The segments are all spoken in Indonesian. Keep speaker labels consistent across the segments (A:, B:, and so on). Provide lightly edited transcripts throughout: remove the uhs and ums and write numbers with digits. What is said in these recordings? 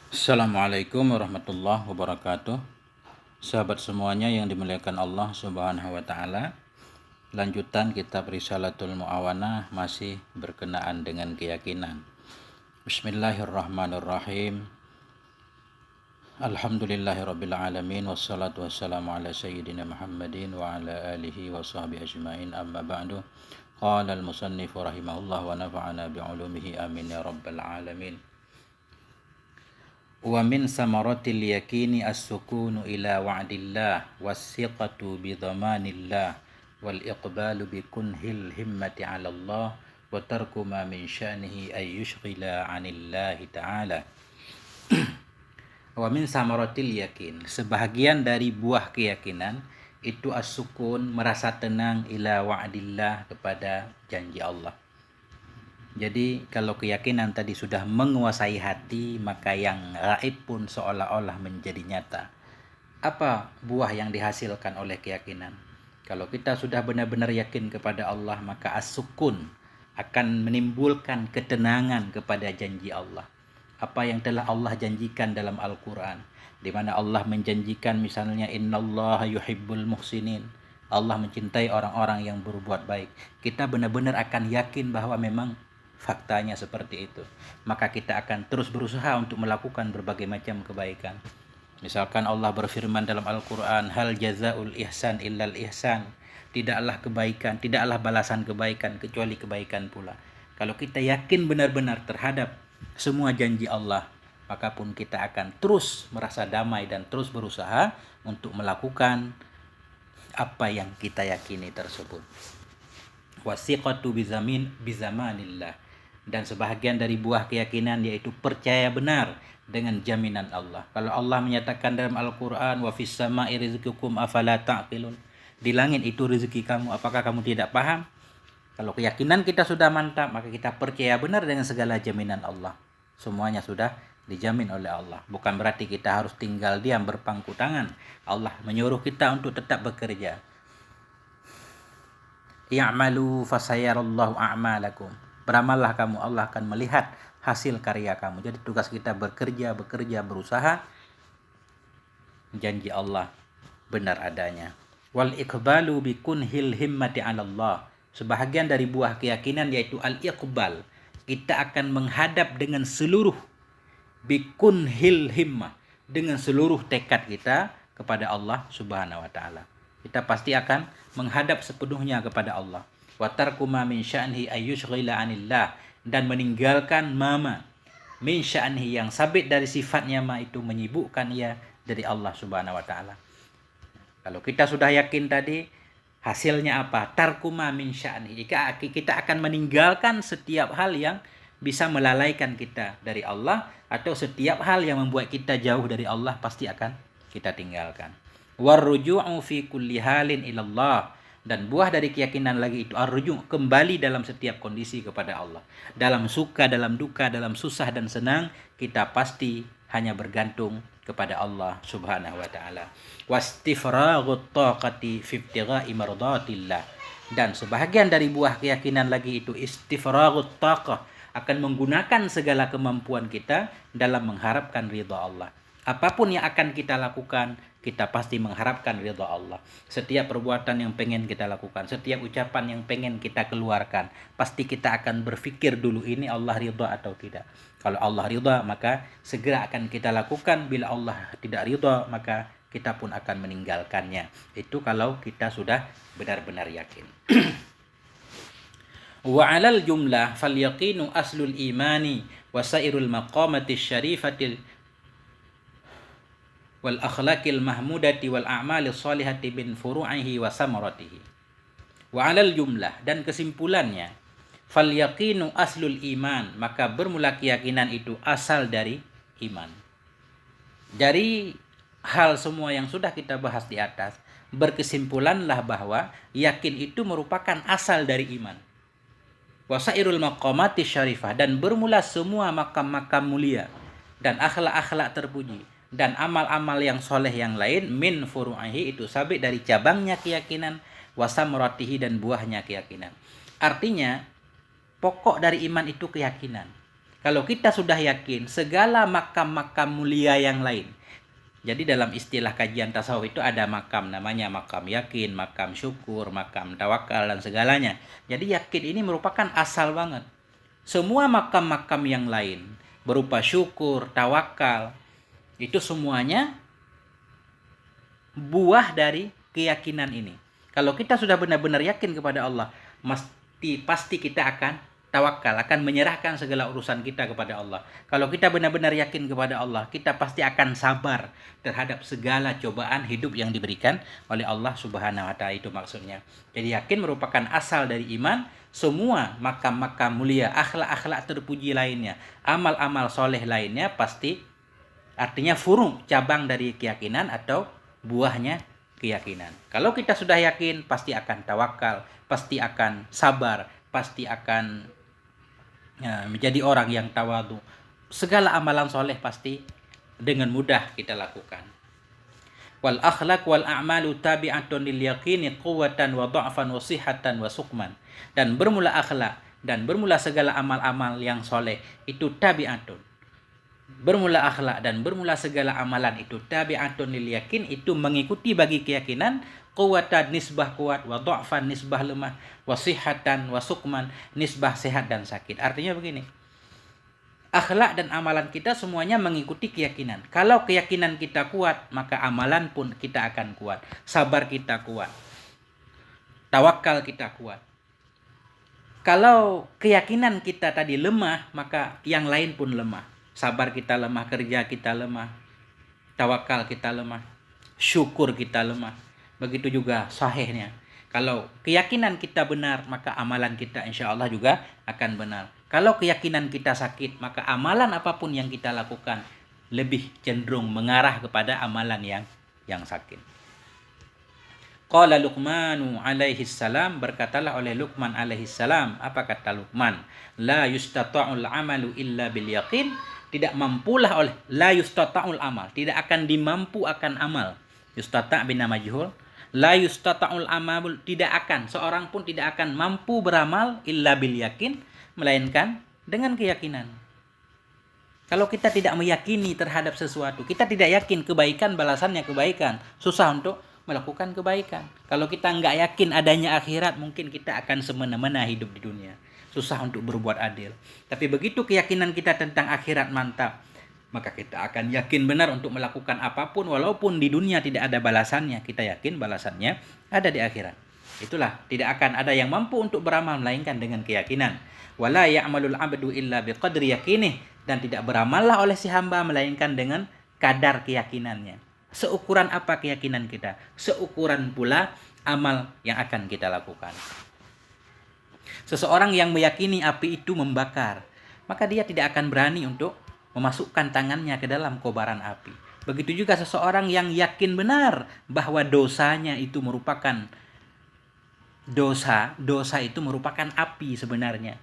A: Assalamualaikum warahmatullahi wabarakatuh. Sahabat semuanya yang dimuliakan Allah Subhanahu wa taala. Lanjutan kitab Risalatul Muawanah masih berkenaan dengan keyakinan. Bismillahirrahmanirrahim. Alhamdulillahirabbil alamin wassalatu wassalamu ala sayyidina Muhammadin wa ala alihi wa sahbihi ajmain. Amma ba'du. Qala al-musannif rahimahullah wa nafa'ana bi'ulumihi amin ya rabbal alamin. Wa min samaratil yakini as-sukunu ila wa'dillah was-siqatu bi dhamanillah wal iqbalu bi kunhil himmati 'ala Allah wa tarku ma min sya'nihi ay yushghila 'anillahi ta'ala. Wa min samaratil yakin, sebahagian dari buah keyakinan itu as-sukun, merasa tenang, ila wa'dillah, kepada janji Allah. Jadi kalau keyakinan tadi sudah menguasai hati, maka yang gaib pun seolah-olah menjadi nyata. Apa buah yang dihasilkan oleh keyakinan? Kalau kita sudah benar-benar yakin kepada Allah, maka as-sukun akan menimbulkan ketenangan kepada janji Allah. Apa yang telah Allah janjikan dalam Al-Quran, di mana Allah menjanjikan misalnya innallaha yuhibbul muhsinin, Allah mencintai orang-orang yang berbuat baik. Kita benar-benar akan yakin bahwa memang faktanya seperti itu, maka kita akan terus berusaha untuk melakukan berbagai macam kebaikan. Misalkan Allah berfirman dalam Al-Quran, hal jazaul ihsan illal ihsan, tidaklah kebaikan, tidaklah balasan kebaikan kecuali kebaikan pula. Kalau kita yakin benar-benar terhadap semua janji Allah, maka pun kita akan terus merasa damai dan terus berusaha untuk melakukan apa yang kita yakini tersebut. Wasiqatu bizamanillah, dan sebahagian dari buah keyakinan yaitu percaya benar dengan jaminan Allah. Kalau Allah menyatakan dalam Al-Quran, wa fis sama'i rizqukum afala ta'qilun, di langit itu rezeki kamu, apakah kamu tidak paham? Kalau keyakinan kita sudah mantap, maka kita percaya benar dengan segala jaminan Allah. Semuanya sudah dijamin oleh Allah. Bukan berarti kita harus tinggal diam berpangku tangan. Allah menyuruh kita untuk tetap bekerja. I'malu fasayarallahu a'malakum. Beramallah kamu, Allah akan melihat hasil karya kamu. Jadi tugas kita bekerja, berusaha. Janji Allah benar adanya. Wal iqbalu bi kunhil himmati 'ala Allah. Sebahagian dari buah keyakinan yaitu al-iqbal. Kita akan menghadap dengan seluruh bikunhil himmah, dengan seluruh tekad kita kepada Allah Subhanahu wa taala. Kita pasti akan menghadap sepenuhnya kepada Allah. Wa tarku ma min sya'nihi ayyushghila 'anillah, dan meninggalkan mama min sya'nihi, yang sabit dari sifatnya ma itu menyibukkan ia dari Allah Subhanahu wa taala. Kalau kita sudah yakin tadi, hasilnya apa? Tarkuma min sya'ni. Kita akan meninggalkan setiap hal yang bisa melalaikan kita dari Allah, atau setiap hal yang membuat kita jauh dari Allah pasti akan kita tinggalkan. Warruju'u fi kulli halin ilallah, dan buah dari keyakinan lagi itu arruju', kembali dalam setiap kondisi kepada Allah. Dalam suka, dalam duka, dalam susah dan senang, kita pasti hanya bergantung kepada Allah Subhanahu wa taala. Wastifraghut taqati fi ibtigha'i mardatillah, dan sebahagian dari buah keyakinan lagi itu istifraghut taqah, akan menggunakan segala kemampuan kita dalam mengharapkan ridha Allah. Apapun yang akan kita lakukan, kita pasti mengharapkan ridha Allah. Setiap perbuatan yang pengen kita lakukan, setiap ucapan yang pengen kita keluarkan, pasti kita akan berpikir dulu, ini Allah ridha atau tidak. Kalau Allah ridha, maka segera akan kita lakukan. Bila Allah tidak ridha, maka kita pun akan meninggalkannya. Itu kalau kita sudah benar-benar yakin. Wa 'alal jumlah fal yaqinu aslul imani wa sairul maqamati syarifatil wal akhlaqil mahmudati wal a'malis shalihati bin furu'ihi wa samaratihi. Wa 'alal jumlah, dan kesimpulannya, fal yaqinu aslul iman, maka bermula keyakinan itu asal dari iman. Dari hal semua yang sudah kita bahas di atas, berkesimpulanlah bahwa yakin itu merupakan asal dari iman. Wasairul maqamati syarifah, dan bermula semua makam-makam mulia dan akhlak-akhlak terpuji dan amal-amal yang soleh yang lain, min furu'ihi, itu sabit dari cabangnya keyakinan, wasamratihi, dan buahnya keyakinan. Artinya pokok dari iman itu keyakinan. Kalau kita sudah yakin segala makam-makam mulia yang lain. Jadi dalam istilah kajian tasawuf itu ada makam, namanya makam yakin, makam syukur, makam tawakal, dan segalanya. Jadi yakin ini merupakan asal banget. Semua makam-makam yang lain berupa syukur, tawakal, itu semuanya buah dari keyakinan ini. Kalau kita sudah benar-benar yakin kepada Allah, pasti kita akan tawakal, akan menyerahkan segala urusan kita kepada Allah. Kalau kita benar-benar yakin kepada Allah, kita pasti akan sabar terhadap segala cobaan hidup yang diberikan oleh Allah Subhanahu wa taala, itu maksudnya. Jadi yakin merupakan asal dari iman. Semua makam-makam mulia, akhlak-akhlak terpuji lainnya, amal-amal soleh lainnya pasti artinya furu, cabang dari keyakinan atau buahnya keyakinan. Kalau kita sudah yakin, pasti akan tawakal, pasti akan sabar, pasti akan menjadi orang yang tawadu. Segala amalan soleh pasti dengan mudah kita lakukan. Wal akhlaq wal a'malu tabi'atun lil yaqini quwwatan wa dha'fan wa sihhatan wa sukman. Dan bermula akhlak dan bermula segala amal-amal yang soleh itu tabi'atun. Bermula akhlak dan bermula segala amalan itu tabi'atun lil yakin, itu mengikuti bagi keyakinan. Quwwatan nisbah kuat, wa dha'fan nisbah lemah, wa sihhatan wa sukman nisbah sehat dan sakit. Artinya begini, akhlak dan amalan kita semuanya mengikuti keyakinan. Kalau keyakinan kita kuat, maka amalan pun kita akan kuat. Sabar kita kuat, tawakal kita kuat. Kalau keyakinan kita tadi lemah, maka yang lain pun lemah. Sabar kita lemah, kerja kita lemah, tawakal kita lemah, syukur kita lemah. Begitu juga sahihnya. Kalau keyakinan kita benar, maka amalan kita insya Allah juga akan benar. Kalau keyakinan kita sakit, maka amalan apapun yang kita lakukan lebih cenderung mengarah kepada amalan yang sakit. Qala Luqmanu alaihi salam, berkatalah oleh Luqman alaihi salam. Apa kata Luqman? La yustata'ul amalu illa bil yaqin. Tidak mampulah oleh la yustata'ul amal, tidak akan dimampu akan amal. Yustata' bina majhul. La yustata'ul amal, tidak akan, seorang pun tidak akan mampu beramal illa bil yakin, melainkan dengan keyakinan. Kalau kita tidak meyakini terhadap sesuatu, kita tidak yakin kebaikan balasannya kebaikan, susah untuk melakukan kebaikan. Kalau kita nggak yakin adanya akhirat, mungkin kita akan semena-mena hidup di dunia, susah untuk berbuat adil. Tapi begitu keyakinan kita tentang akhirat mantap, maka kita akan yakin benar untuk melakukan apapun walaupun di dunia tidak ada balasannya. Kita yakin balasannya ada di akhirat. Itulah, tidak akan ada yang mampu untuk beramal melainkan dengan keyakinan. Wala ya'malul 'abdu illa biqadri yaqinih, dan tidak beramallah oleh si hamba melainkan dengan kadar keyakinannya. Seukuran apa keyakinan kita, seukuran pula amal yang akan kita lakukan. Seseorang yang meyakini api itu membakar, maka dia tidak akan berani untuk memasukkan tangannya ke dalam kobaran api. Begitu juga seseorang yang yakin benar bahwa dosanya itu merupakan dosa itu merupakan api sebenarnya.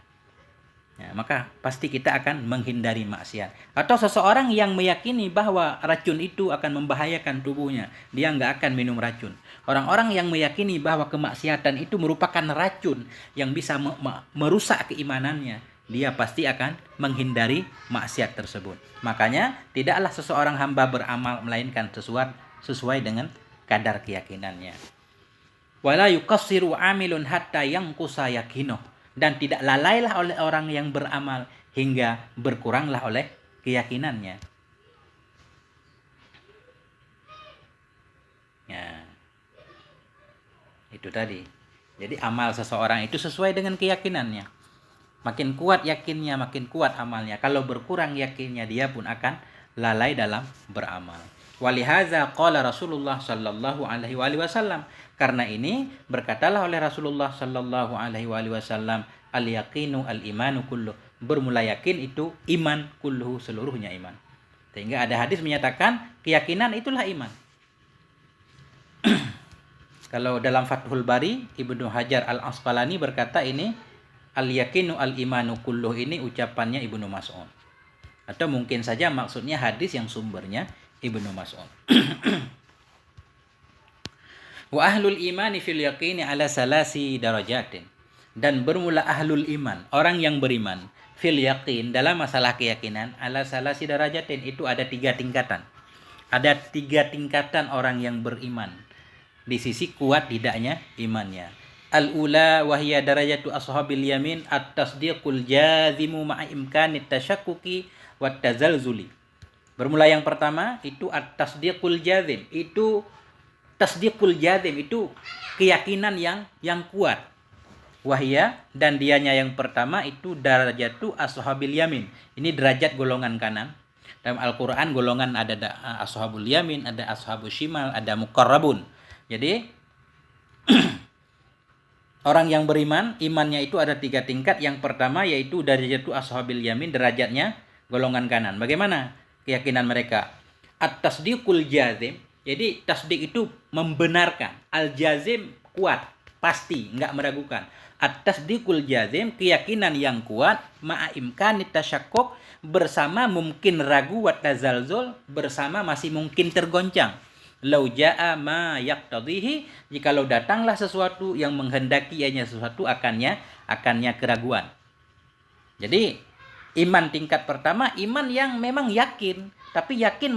A: Ya, maka pasti kita akan menghindari maksiat. Atau seseorang yang meyakini bahwa racun itu akan membahayakan tubuhnya, dia nggak akan minum racun. Orang-orang yang meyakini bahwa kemaksiatan itu merupakan racun yang bisa merusak keimanannya, dia pasti akan menghindari maksiat tersebut. Makanya tidaklah seseorang hamba beramal melainkan sesuai dengan kadar keyakinannya. Wala yuqassiru amilun hatta yanqusa yaqinuh, dan tidak lalailah oleh orang yang beramal hingga berkuranglah oleh keyakinannya. Ya. Itu tadi. Jadi amal seseorang itu sesuai dengan keyakinannya. Makin kuat yakinnya, makin kuat amalnya. Kalau berkurang yakinnya, dia pun akan lalai dalam beramal. Walihaza qala Rasulullah sallallahu alaihi wasallam. Karena ini berkatalah oleh Rasulullah sallallahu alaihi wasallam, al-yaqinu al-imanu kulluh. Bermula yakin itu iman kulluhu, seluruhnya iman. Sehingga ada hadis menyatakan keyakinan itulah iman. Kalau dalam Fathul Bari, Ibnu Hajar Al-Asqalani berkata ini al-yaqinu al-imanu kulluh, ini ucapannya Ibnu Mas'ud. Atau mungkin saja maksudnya hadis yang sumbernya Ibnu Mas'ud. Wa ahlul imani fil yaqini ala salasi darajatin. Dan bermula ahlul iman, orang yang beriman, fil yakin, dalam masalah keyakinan, ala salasi darajatin, itu ada 3 tingkatan. Ada 3 tingkatan orang yang beriman di sisi kuat tidaknya imannya. Al-ula wahya darajatu ashabil yamin at-tasdiqul jazimu ma'a imkanit tasyakkuki wat tazalzuli. Bermula yang pertama itu at-tasdiqul jazim. Itu tasdiqul jazim itu keyakinan yang kuat. Wahya, dan dianya yang pertama itu darajatu ashabil yamin. Ini derajat golongan kanan. Dalam Al-Qur'an golongan ada ashabul yamin, ada ashabus shimal, ada muqarrabun. Jadi orang yang beriman, imannya itu ada 3 tingkat. Yang pertama yaitu darajatu ashabil yamin, derajatnya golongan kanan. Bagaimana keyakinan mereka? At-tasdiqul jazim. Jadi tasdik itu membenarkan. Al-jazim kuat, pasti, enggak meragukan. At-tasdiqul jazim, keyakinan yang kuat, ma'a imkanit tasyakkuk, bersama mungkin ragu, wa tazalzul, bersama masih mungkin tergoncang. Lau jaa ma yaqtadhihi, jikalau datanglah sesuatu yang menghendaki ianya sesuatu, akannya keraguan. Jadi iman tingkat pertama, iman yang memang yakin, tapi yakin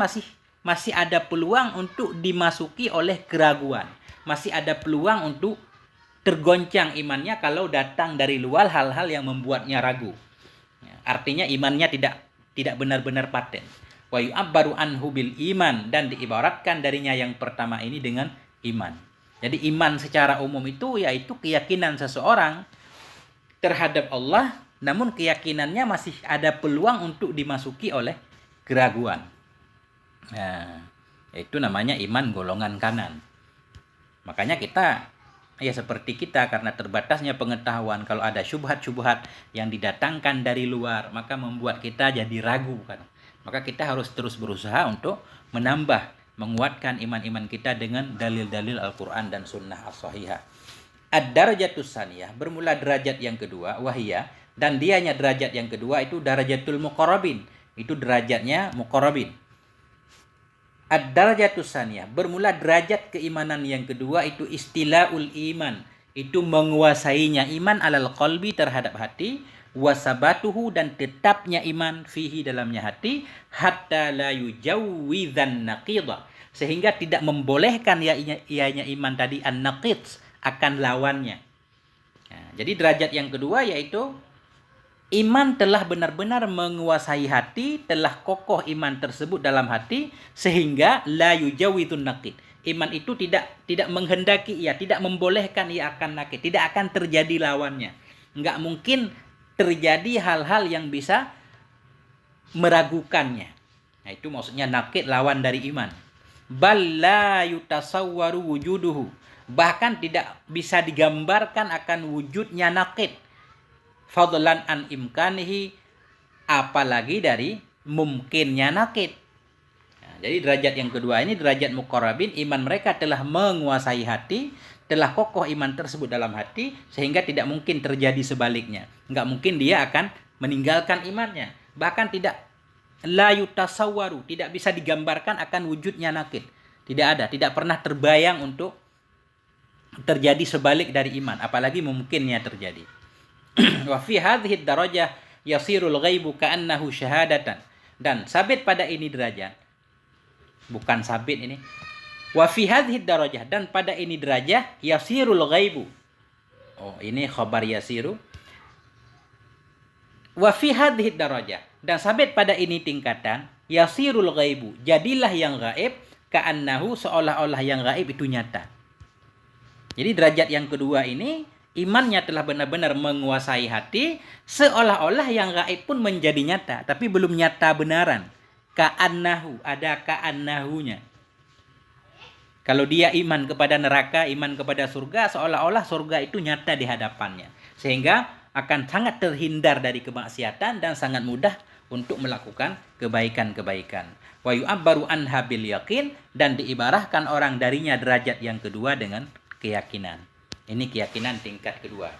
A: masih ada peluang untuk dimasuki oleh keraguan. Masih ada peluang untuk tergoncang imannya kalau datang dari luar hal-hal yang membuatnya ragu. Artinya imannya tidak benar-benar paten. Wa yu'abbaru anhu bil iman, dan diibaratkan darinya yang pertama ini dengan iman. Jadi iman secara umum itu yaitu keyakinan seseorang terhadap Allah, namun keyakinannya masih ada peluang untuk dimasuki oleh keraguan. Nah, itu namanya iman golongan kanan. Makanya kita seperti kita, karena terbatasnya pengetahuan, kalau ada syubhat-syubhat yang didatangkan dari luar, maka membuat kita jadi ragu kan. Maka kita harus terus berusaha untuk menambah, menguatkan iman-iman kita dengan dalil-dalil Al-Quran dan Sunnah As-Sahihah. Ad-darajatus saniyah, bermula derajat yang kedua, wahiyah, dan dianya derajat yang kedua itu darajatul muqarrabin, itu derajatnya muqarrabin. Ad-darajatus saniyah, bermula derajat keimanan yang kedua itu istilaul iman, itu menguasainya iman alal qalbi, terhadap hati, wasabatuhu, dan tetapnya iman fihi, dalamnya hati, hatta la yujawwidzan naqidha, sehingga tidak membolehkan ianya iman tadi an-naqid, akan lawannya. Nah, jadi derajat yang kedua yaitu iman telah benar-benar menguasai hati, telah kokoh iman tersebut dalam hati, sehingga la yujawwidun naqid. Iman itu tidak menghendaki ia, tidak membolehkan ia akan nakid, tidak akan terjadi lawannya. Enggak mungkin terjadi hal-hal yang bisa meragukannya. Nah, itu maksudnya nakid, lawan dari iman. Bal la yutasawwaru wujuduhu, bahkan tidak bisa digambarkan akan wujudnya nakid. Fadlan an imkanihi, apalagi dari mungkinnya nakid. Nah, jadi derajat yang kedua ini derajat muqarrabin, iman mereka telah menguasai hati, telah kokoh iman tersebut dalam hati, sehingga tidak mungkin terjadi sebaliknya. Enggak mungkin dia akan meninggalkan imannya. Bahkan tidak la yutasawwaru, tidak bisa digambarkan akan wujudnya nakid. Tidak ada, tidak pernah terbayang untuk terjadi sebalik dari iman, apalagi mungkinnya terjadi. Wa fi hadhihi darajah yasirul ghaibu ka'annahu syahadatan, dan sabit pada ini derajat, bukan sabit ini, wa fi hadhihi darajah, dan pada ini derajah yasirul ghaibu, ini khabar yasiru, wa fi hadhihi darajah, dan sabit pada ini tingkatan yasirul ghaibu, jadilah yang gaib, ka'annahu, seolah-olah yang gaib itu nyata. Jadi derajat yang kedua ini imannya telah benar-benar menguasai hati, seolah-olah yang gaib pun menjadi nyata, tapi belum nyata benaran. Ka'annahu, ada ka'annahunya. Kalau dia iman kepada neraka, iman kepada surga, seolah-olah surga itu nyata di hadapannya. Sehingga akan sangat terhindar dari kemaksiatan dan sangat mudah untuk melakukan kebaikan-kebaikan. Wa yu'abbaru anha bil yaqin, dan diibarahkan orang darinya derajat yang kedua dengan keyakinan. Ini keyakinan tingkat kedua.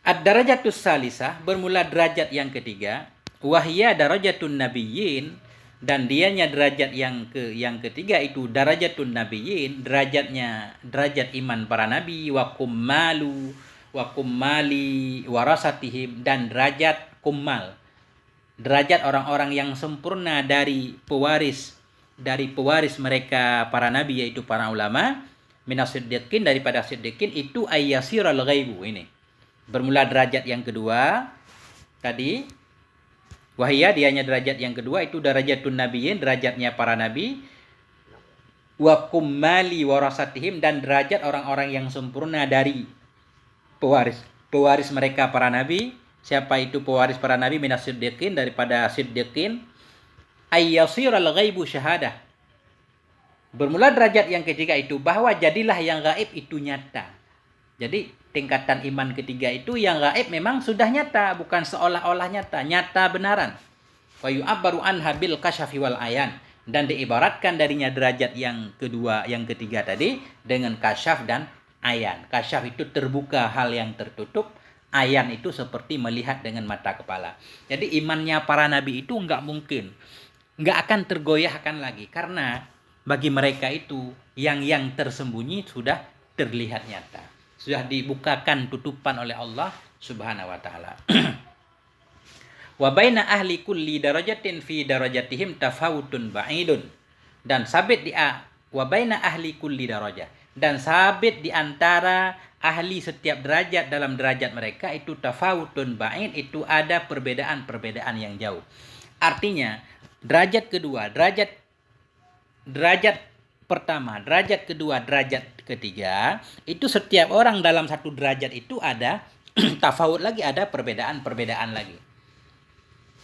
A: Ad-darajatus salisah, bermula derajat yang ketiga, wahya darajatun nabiyyin, dan dianya derajat yang ketiga itu darajatun nabiyyin, derajat iman para nabi, wa kummalu wa kummali warasatihim, dan derajat kummal, derajat orang-orang yang sempurna dari pewaris mereka para nabi, yaitu para ulama, minasiddiqin, daripada siddiqin, itu ayyasiral ghaibu. Ini bermula derajat yang kedua tadi, wahia, dianya derajat yang kedua itu derajatun nabiyyin, derajatnya para nabi, wa kummali warasatihim, dan derajat orang-orang yang sempurna dari pewaris mereka para nabi. Siapa itu pewaris para nabi? Minas siddiqin, daripada siddiqin. Ayyasiral ghaibu syahadah, bermula derajat yang ketiga itu bahwa jadilah yang gaib itu nyata. Jadi tingkatan iman ketiga itu yang gaib memang sudah nyata, bukan seolah-olah nyata, nyata benaran. Wa yu'abbaru anha bil kasyafi wal ayan, dan diibaratkan darinya derajat yang kedua, yang ketiga tadi dengan kasyaf dan ayan. Kasyaf itu terbuka hal yang tertutup, ayan itu seperti melihat dengan mata kepala. Jadi imannya para nabi itu enggak akan tergoyahkan lagi, karena bagi mereka itu yang tersembunyi sudah terlihat nyata, sudah dibukakan tutupan oleh Allah Subhanahu wa taala. Wa baina ahli kulli darajatin fi darajatihim tafawutun ba'idun, dan sabit di wa baina ahli kulli darajah, dan sabit di antara ahli setiap derajat dalam derajat mereka itu tafawutun ba'id, itu ada perbedaan yang jauh. Artinya derajat kedua, derajat pertama, derajat kedua, derajat ketiga, itu setiap orang dalam satu derajat itu ada tafawut lagi, ada perbedaan lagi.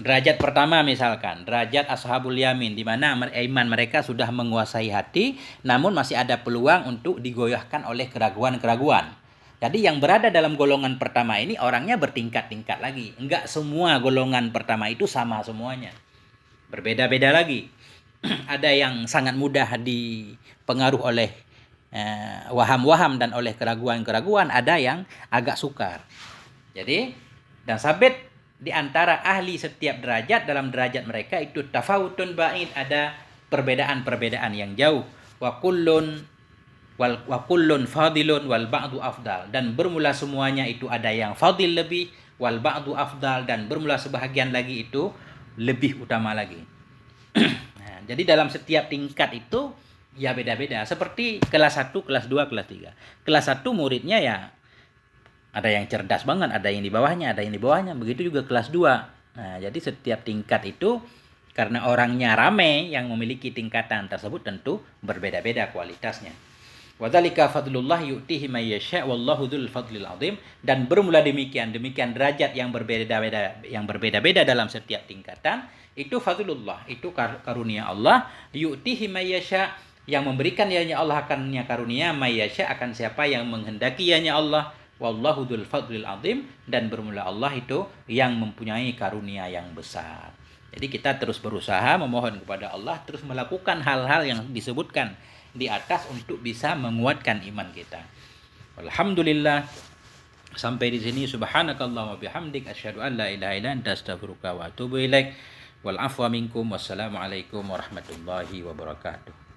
A: Derajat pertama misalkan derajat ashabul yamin, di mana iman mereka sudah menguasai hati, namun masih ada peluang untuk digoyahkan oleh keraguan-keraguan. Jadi yang berada dalam golongan pertama ini orangnya bertingkat-tingkat lagi. Enggak semua golongan pertama itu sama semuanya, berbeda-beda lagi. Ada yang sangat mudah dipengaruh oleh waham-waham dan oleh keraguan-keraguan, ada yang agak sukar. Jadi dan sabit di antara ahli setiap derajat dalam derajat mereka itu tafawutun ba'id, ada perbedaan yang jauh. Wa kullun fadilun wal ba'du afdal, dan bermula semuanya itu ada yang fadil lebih, wal ba'du afdal, dan bermula sebahagian lagi itu lebih utama lagi. Nah, jadi dalam setiap tingkat itu ya beda-beda. Seperti kelas 1, kelas 2, kelas 3. Kelas 1 muridnya ya ada yang cerdas banget, ada yang di bawahnya, begitu juga kelas 2. Nah, jadi setiap tingkat itu karena orangnya ramai yang memiliki tingkatan tersebut tentu berbeda-beda kualitasnya. Wa dzalika fadlullah yu'tihi may yasha' wallahu dzul fadlil 'adzim, dan bermula demikian derajat yang berbeda-beda dalam setiap tingkatan itu fadlullah, itu karunia Allah, yu'tihi may yasha', yang memberikan ianya Allah akannya karunia, may yasha', akan siapa yang menghendaki ianya Allah, wallahu dzul fadlil 'adzim, dan bermula Allah itu yang mempunyai karunia yang besar. Jadi kita terus berusaha memohon kepada Allah, terus melakukan hal-hal yang disebutkan di atas untuk bisa menguatkan iman kita. Alhamdulillah, sampai di sini. Subhanakallah wa bihamdik, asyhadu an la ilaha illa anta, astaghfiruka wa atubu ilaik. Wal afwa minkum, wassalamu alaikum warahmatullahi wabarakatuh.